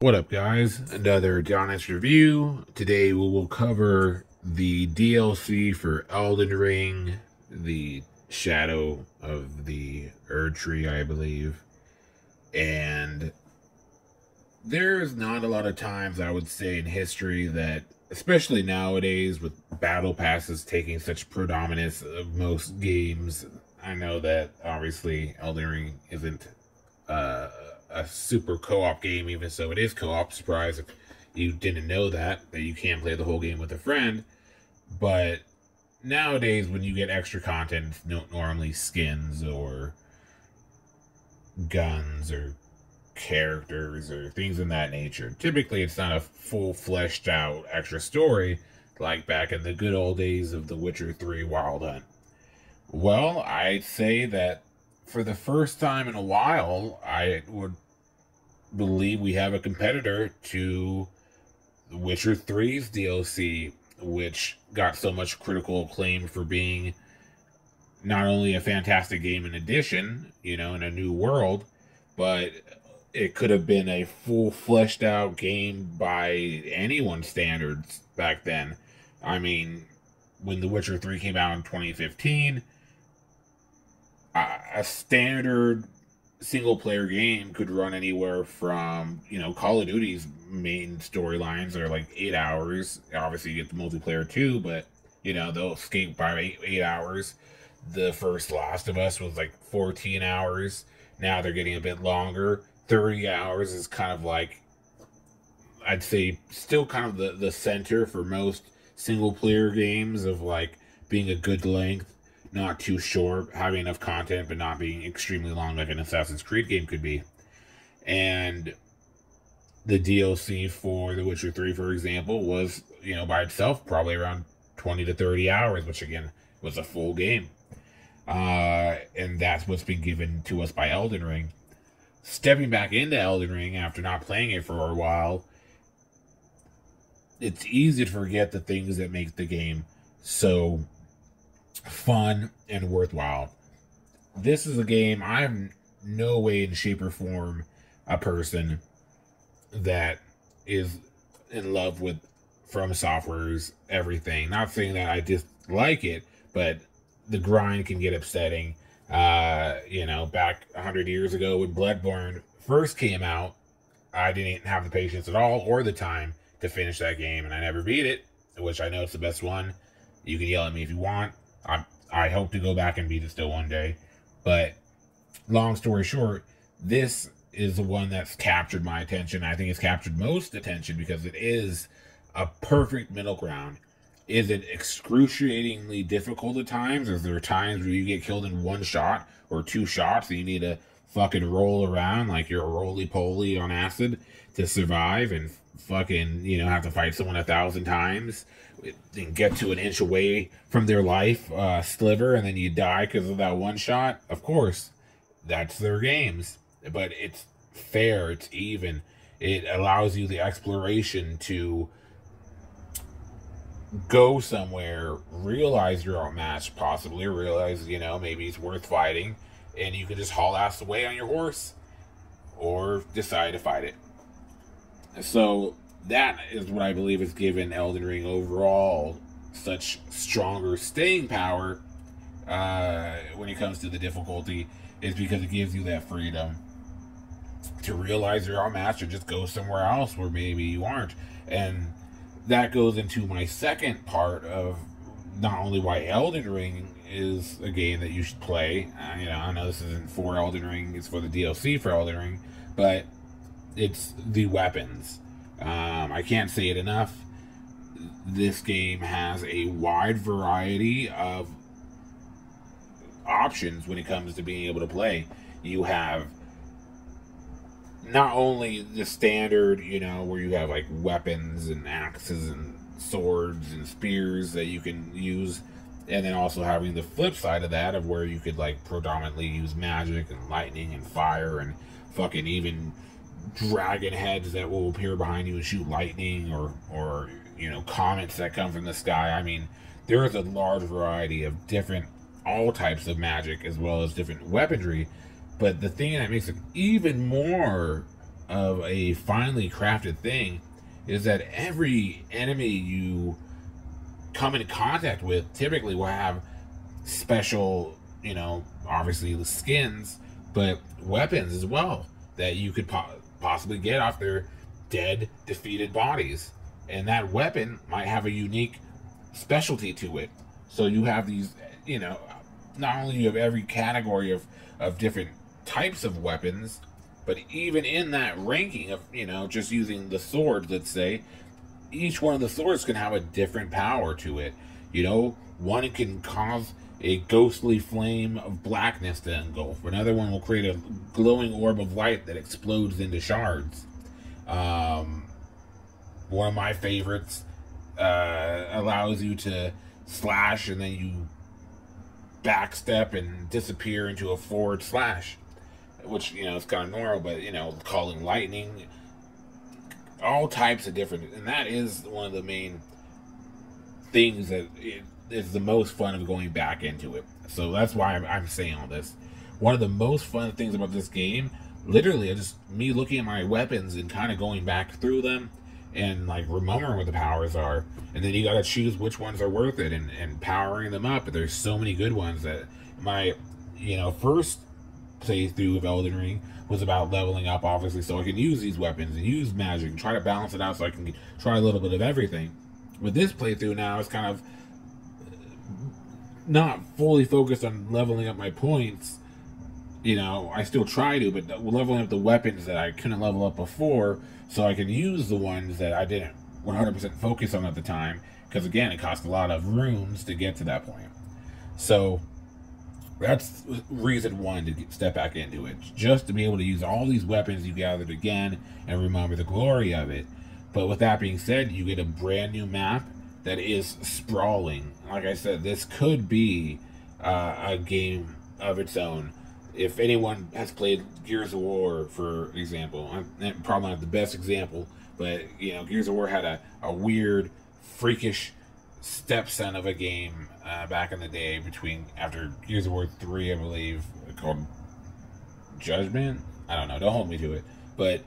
What up, guys? Another Adonis review. Today we will cover the DLC for Elden Ring, the Shadow of the ERDTREE, I believe. And there's not a lot of times, I would say, in history that, especially nowadays with battle passes taking such predominance of most games. I know that obviously Elden Ring isn't a super co-op game, even so it is co-op. Surprise if you didn't know that you can't play the whole game with a friend. But nowadays, when you get extra content, it's not normally skins or guns or characters or things in that nature. Typically, it's not a full fleshed out extra story like back in the good old days of The Witcher 3 Wild Hunt. Well, I'd say that for the first time in a while, I would believe we have a competitor to The Witcher 3's DLC, which got so much critical acclaim for being not only a fantastic game in addition, in a new world, but it could have been a full fleshed out game by anyone's standards back then. I mean, when The Witcher 3 came out in 2015, a standard single-player game could run anywhere from, Call of Duty's main storylines are like 8 hours. Obviously, you get the multiplayer too, but, they'll escape by 8 hours. The first Last of Us was like 14 hours. Now they're getting a bit longer. 30 hours is kind of like, I'd say, still kind of the center for most single-player games of, like, being a good length. Not too short, having enough content, but not being extremely long like an Assassin's Creed game could be. And the DLC for The Witcher 3, for example, was, by itself, probably around 20 to 30 hours, which, again, was a full game. And that's what's been given to us by Elden Ring. Stepping back into Elden Ring after not playing it for a while, it's easy to forget the things that make the game so fun and worthwhile. This is a game I'm no way in shape or form a person that is in love with From Software's everything. Not saying that I dislike it, but the grind can get upsetting. Back 100 years ago when Bloodborne first came out, I didn't have the patience at all or the time to finish that game, and I never beat it, which I know it's the best one. You can yell at me if you want. I hope to go back and beat it still one day. But long story short, this is the one that's captured my attention. I think it's captured most attention because it is a perfect middle ground. Is it excruciatingly difficult at times? Is there times where you get killed in one shot or two shots and you need to fucking roll around like you're a roly-poly on acid to survive and fucking, have to fight someone 1,000 times and get to an inch away from their life sliver and then you die because of that one shot? Of course, that's their games. But it's fair, it's even. It allows you the exploration to go somewhere, realize you're outmatched, possibly realize, maybe it's worth fighting, and you can just haul ass away on your horse or decide to fight it. So that is what I believe has given Elden Ring overall such stronger staying power when it comes to the difficulty, is because it gives you that freedom to realize you're outmatched or just go somewhere else where maybe you aren't. And that goes into my second part of not only why Elden Ring is a game that you should play. I know this isn't for Elden Ring, it's for the DLC for Elden Ring, but it's the weapons. I can't say it enough. This game has a wide variety of options when it comes to being able to play. You have not only the standard, where you have like weapons and axes and swords and spears that you can use, and then also having the flip side of that of where you could like predominantly use magic and lightning and fire and fucking even dragon heads that will appear behind you and shoot lightning, or comets that come from the sky. I mean, there is a large variety of different, all types of magic as well as different weaponry. But the thing that makes it even more of a finely crafted thing is that every enemy you come into contact with typically will have special, obviously the skins, but weapons as well that you could possibly get off their dead, defeated bodies. And that weapon might have a unique specialty to it. So you have these, not only you have every category of different types of weapons, but even in that ranking of, just using the sword, let's say, each one of the swords can have a different power to it. One can cause a ghostly flame of blackness to engulf. Another one will create a glowing orb of light that explodes into shards. One of my favorites allows you to slash and then you backstep and disappear into a forward slash, which, is kind of normal, but, calling lightning, all types of different, and that is one of the main things that is the most fun of going back into it. So that's why I'm saying all this. One of the most fun things about this game, literally, is just me looking at my weapons and kind of going back through them and like remembering what the powers are, and then you got to choose which ones are worth it and powering them up. But there's so many good ones that my first playthrough of Elden Ring was about leveling up, obviously, so I can use these weapons and use magic and try to balance it out so I can try a little bit of everything. With this playthrough now, it's kind of not fully focused on leveling up my points. I still try to, but leveling up the weapons that I couldn't level up before, so I can use the ones that I didn't 100% focus on at the time, because again, it cost a lot of runes to get to that point. So that's reason one to step back into it, just to be able to use all these weapons you gathered again and remember the glory of it. But with that being said, you get a brand new map that is sprawling. Like I said, this could be a game of its own. If anyone has played Gears of War, for example, I'm probably not the best example, but Gears of War had a weird, freakish stepson of a game back in the day after Gears of War 3, I believe, called Judgment. I don't know. Don't hold me to it, but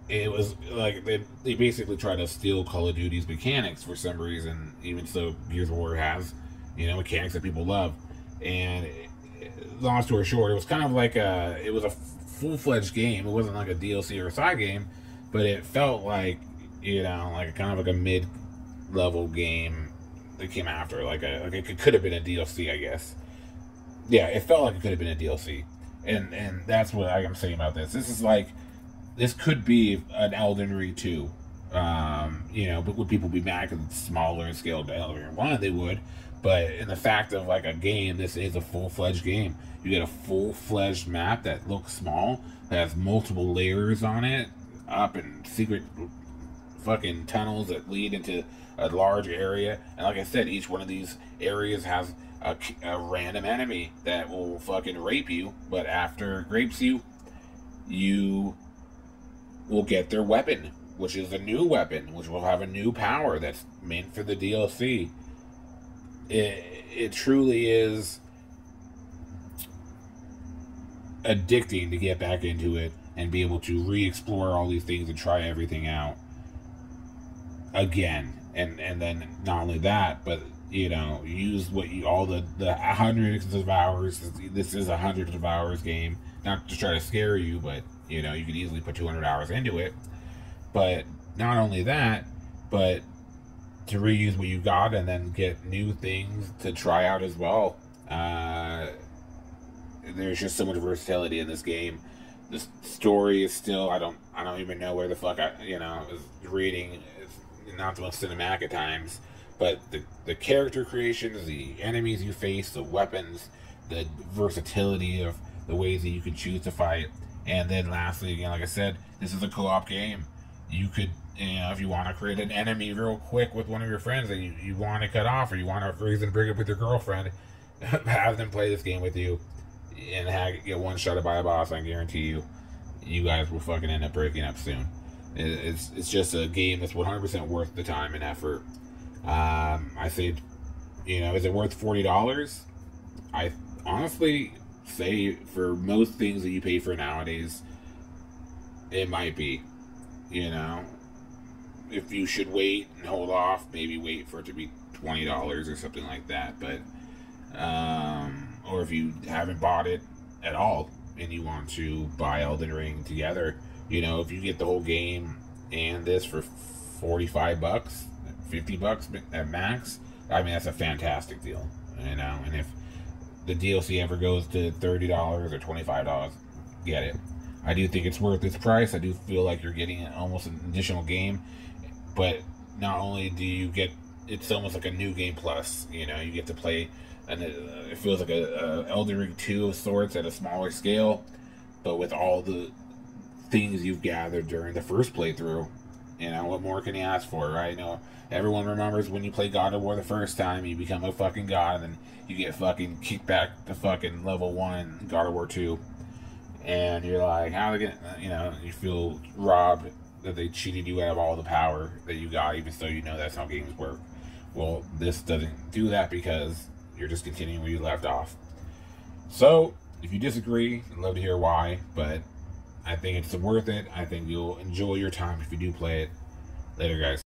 it was like they basically tried to steal Call of Duty's mechanics for some reason. Even so, Gears of War has mechanics that people love, and long story short, it was kind of like it was a full-fledged game. It wasn't like a DLC or a side game, but it felt like like kind of like a mid-level game that came after, like it could have been a DLC, I guess. Yeah, it felt like it could have been a DLC, and that's what I'm saying about this. This could be an Elden Ring 2. But would people be mad because it's smaller in scale to Elden Ring 1? They would. But in the fact of like a game, this is a full-fledged game. You get a full-fledged map that looks small, that has multiple layers on it, up in secret fucking tunnels that lead into a large area. And like I said, each one of these areas has a random enemy that will fucking rape you. But after it rapes you, you will get their weapon, which is a new weapon, which will have a new power that's meant for the DLC. It truly is addicting to get back into it and be able to re-explore all these things and try everything out again. And then not only that, but use all the hundreds of hours. This is a hundreds of hours game, not to try to scare you, but you could easily put 200 hours into it. But not only that, but to reuse what you got and then get new things to try out as well. There's just so much versatility in this game. The story is still, I don't even know where the fuck I was reading. It's not the most cinematic at times, but the character creations, the enemies you face, the weapons, the versatility of the ways that you can choose to fight. And then lastly, again, like I said, this is a co-op game. You could, if you want to create an enemy real quick with one of your friends that you want to cut off, or you want a reason to bring up with your girlfriend, have them play this game with you and get one shot by a boss. I guarantee you guys will fucking end up breaking up soon. It's just a game that's 100% worth the time and effort. I say, is it worth $40? I honestly say for most things that you pay for nowadays, it might be, you know. If you should wait and hold off, maybe wait for it to be $20 or something like that. But or if you haven't bought it at all and you want to buy Elden Ring together, you know, if you get the whole game and this for $45, $50 at max, I mean, that's a fantastic deal, you know. And if the DLC ever goes to $30 or $25, get it. I do think it's worth its price. I do feel like you're getting almost an additional game, but not only do you get, it's almost like a new game plus. You know, you get to play, and it feels like a Elden Ring 2 of sorts at a smaller scale, but with all the things you've gathered during the first playthrough. You know, what more can you ask for, right? You know, everyone remembers when you play God of War the first time, you become a fucking god, and then you get fucking kicked back to fucking level 1 God of War 2. And you're like, how are they gonna, you know, you feel robbed that they cheated you out of all the power that you got, even though you know that's how games work. Well, this doesn't do that because you're just continuing where you left off. So, if you disagree, I'd love to hear why, but I think it's worth it. I think you'll enjoy your time if you do play it. Later, guys.